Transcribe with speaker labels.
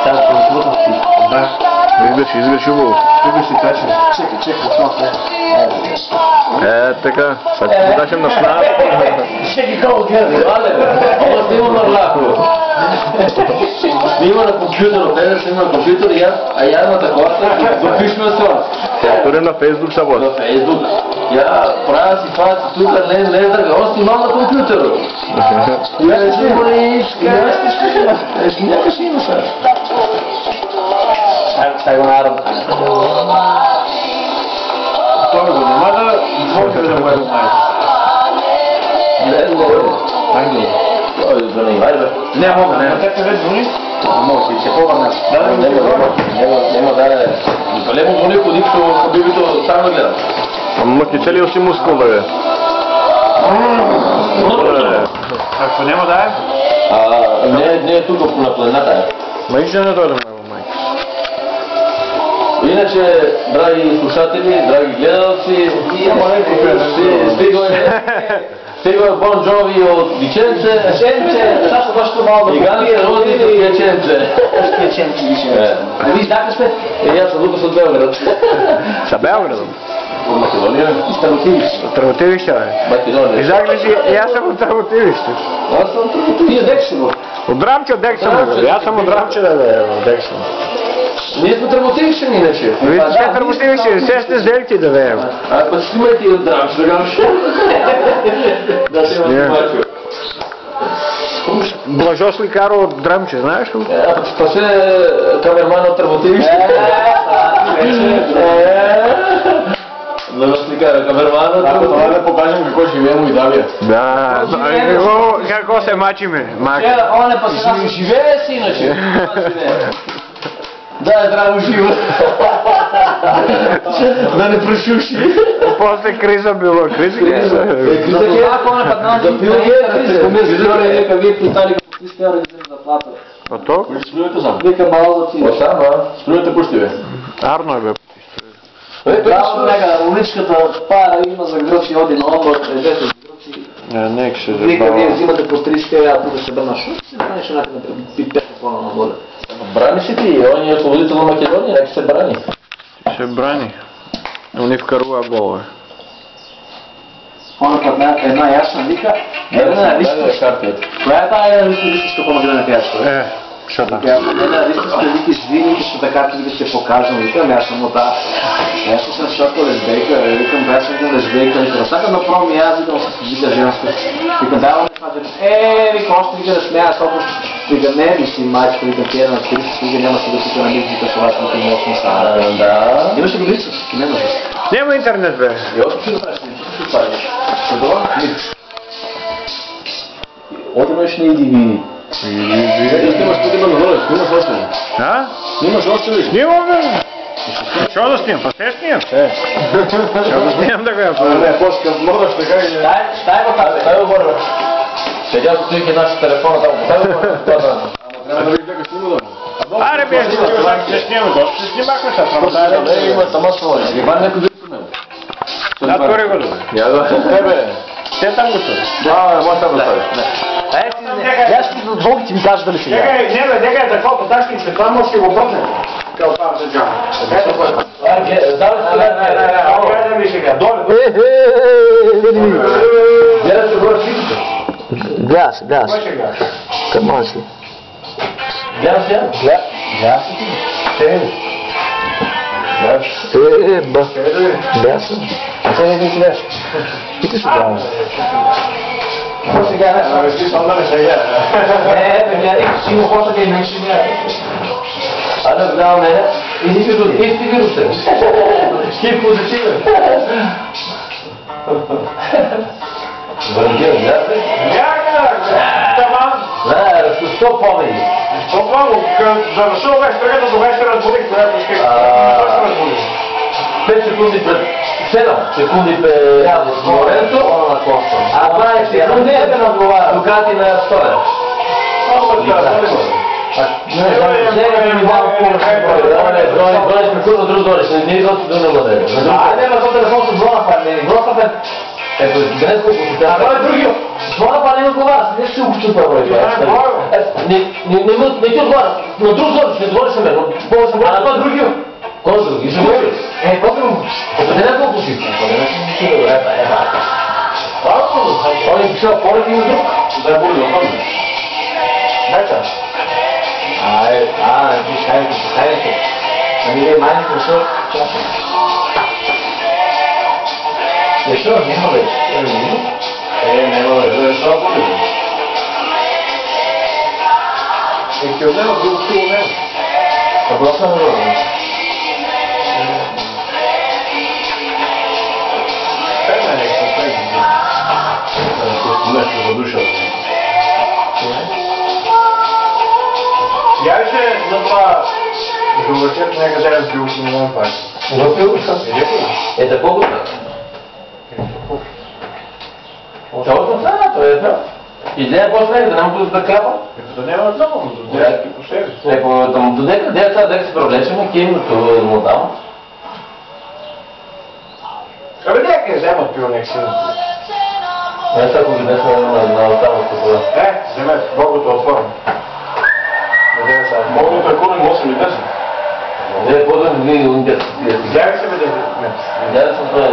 Speaker 1: Там по си.
Speaker 2: Да. Изглеждаш хубаво.
Speaker 1: Тук ще качим. Чекай, смотри.
Speaker 2: Така, сега ще подачем на сна.
Speaker 1: Чекай колко гледа, вале. Ама снима мърлако. Снима на компютър, определя снима на компютър и я на таковата, допишме това.
Speaker 2: Турим на Фейсбук са
Speaker 1: На Фейсбук. Я правя си фаци тук, не дърга. Он снимам на компютъра. Я ще снима и иска. Някак ще има сега. Сега го нарам.
Speaker 2: Това го няма да може да го е майка.
Speaker 1: Айде. Ой, звъни, айде бе. Не мога, не.
Speaker 2: Как тебе звъни?
Speaker 1: Може би, ще повърна. Няма да е. Лемо звъни, ходи по хабибито, там да гледам.
Speaker 2: Ама ти целият си мускул да бе. Ако няма да е?
Speaker 1: Не е тук на планината.
Speaker 2: Майк ще не дойде много майка.
Speaker 1: Иначе, драги слушатели, драги гледалци, стига Бон Джови от Виченце.
Speaker 3: Сашо баш малко
Speaker 1: И Ганс роди от Виченце.
Speaker 3: Виж, да сме?
Speaker 1: И аз съм Лукас от Белград.
Speaker 2: Са Белградом?
Speaker 1: От Македония?
Speaker 3: Старотивище.
Speaker 2: Търготивище, бе.
Speaker 1: Македония.
Speaker 2: Излагали си, и аз съм от Търготивище.
Speaker 1: Аз съм Търготивище.
Speaker 3: Вие дек си го.
Speaker 2: От Драмче, от Дек съм, бе. Аз съм от Драмче, да бе, от Дек съм.
Speaker 1: Ние сме Търготивище, иначе.
Speaker 2: Вие сте Търготивище, все сте сделки да бе.
Speaker 1: Път снимайте и от Драмче, да гамаш. Да се има
Speaker 2: Блажос ли каро от Драмче, знаеш ли?
Speaker 1: Това ще е камерман от Търготивище. Блажос ли кара камерман от
Speaker 2: Ако това
Speaker 1: Търготивище.
Speaker 2: да покажем какво живеем у Идавия. Да, какво се мачиме.
Speaker 3: Он е пък
Speaker 1: Живее си иначе. Да, е здраво живо. Да не прошуши.
Speaker 2: После криза било. Криза.
Speaker 1: Запил е криза.
Speaker 3: Вика, вие питали какво ти сте организирали заплата.
Speaker 2: А то?
Speaker 1: Спринете сам.
Speaker 3: Вика, мало да ти.
Speaker 1: Сам, спринете пущи бе.
Speaker 2: Арно е бе.
Speaker 3: Да, нега, уличката пара има за гръци, оди на облак, езете за гръци.
Speaker 2: Нека ще
Speaker 3: Вика, вие взимате по 30 а тук ще бърна шут, си знаеш едната на пипета плана на воля.
Speaker 1: Брани си ти, он е освободител на Македония, нека се брани.
Speaker 2: Ще брани. Но не вкарува голове.
Speaker 3: Она път една ясна вика, една листичка. Коя е тая листичка по-магрена пяшка?
Speaker 2: Що там?
Speaker 3: Една листичка вики с вини, що така ти ще покажем, викам, аз съм от аз съм шоко лесбейка, викам, аз съм лесбейка, викам, всяка направо ми аз викам с вика женска. Викам, давам ми това, вика, още вика да смея, толкова вика, не ми си майчка, викам, тия на 30, вика, няма си да тук на миг, вика, това съм викам, мощно става.
Speaker 1: Да.
Speaker 3: Имаше го лица, не може.
Speaker 2: Няма интернет бе.
Speaker 1: И още ще да правиш, ще го правиш. Ще това? Оти имаш на иди. Снимаш тук има навър, снимаш още ли?
Speaker 2: А?
Speaker 1: Снимаш още ли?
Speaker 2: Снимам бе. Що да снимам? Пъс те снимам? Що да снимам да го я правя?
Speaker 1: Не, после като мърдаш така и...
Speaker 3: Стай го тази.
Speaker 1: Стай го горе. Седя с стоики нашия телефона там. Стай го горе. Трябва да видиш дека снима да.
Speaker 2: Аре бе, ще снимам. Доста ще снимахме са.
Speaker 1: Има сама своя. Иван някой друг по него.
Speaker 2: Да, тури го добре.
Speaker 1: Я да. Тебе.
Speaker 2: Те там го тури.
Speaker 1: Да, може там да ставиш.
Speaker 3: Аз ти за двойки ти ми кажеш дали сега.
Speaker 2: Нека е такова подашки, че това може да го пропне. Kao tam se džama. Gledaj mi сега, доле.
Speaker 3: Види ми.
Speaker 1: Гледай се горе всичко.
Speaker 3: Гледа се.
Speaker 2: Кой ще гледаш?
Speaker 3: Къде може си?
Speaker 1: Гледай се?
Speaker 3: Гледа се ти.
Speaker 2: Те
Speaker 3: Ба. Гледа се. Сега не ти гледаш. И ти ще гледаш. Какво ще гледаш?
Speaker 2: Ти съм да не ще гледа.
Speaker 3: Не, гледай, си го хората къде не ще гледаш.
Speaker 1: Ana гледам мене и ти вирусен. Ти позитивен. Въргел, гледа се?
Speaker 2: Тамам.
Speaker 1: Не, разпусто помени.
Speaker 2: По-малко, завършил вечерата, до вечера разбудих, която ще разбудиш.
Speaker 1: 5 секунди пред 7 секунди пред Лоренцо, а 20 секунди Дукати на Стоя. Бройш ми курва друг дойдеш, не излъчи да не бъде.
Speaker 3: Айде на този телефон се брона пар, брона пар.
Speaker 1: Ето, днес го посетя.
Speaker 3: Брона другио. Брона пар не отговаря, не ще се учи това брой.
Speaker 1: Не ти отговаря. На друг зор ще отговориш на мен. А на това другия? Кой други? Ще говориш? По-друго. Не няколко си. Добре, он е писал поред и друг.
Speaker 2: Да е более опасно.
Speaker 1: Така. Хайде. Ами е майни пресо. Защо? Няма бе.
Speaker 2: Няма бе. Защо более? Ще отнема друго стило няма.
Speaker 1: Въпроса на друго.
Speaker 2: Нещо за душа. Явише на това журачето някъде е бил, не знам пак.
Speaker 1: Въпил? Такова така. Точно това, това е това. Идея после да няма да кляпа?
Speaker 2: Да няма много, но да някакви последици.
Speaker 1: До дека се привлечем, кемното да му дам.
Speaker 2: Абе някъде вземат пиво някакси.
Speaker 1: Не са ако ги днес на останалото това.
Speaker 2: Вземе Богото отворено. Богото е курен 8 и 10.
Speaker 1: Не е по-дълно, не е университет.
Speaker 2: Взяли се бе 10.
Speaker 1: Взяли съм това.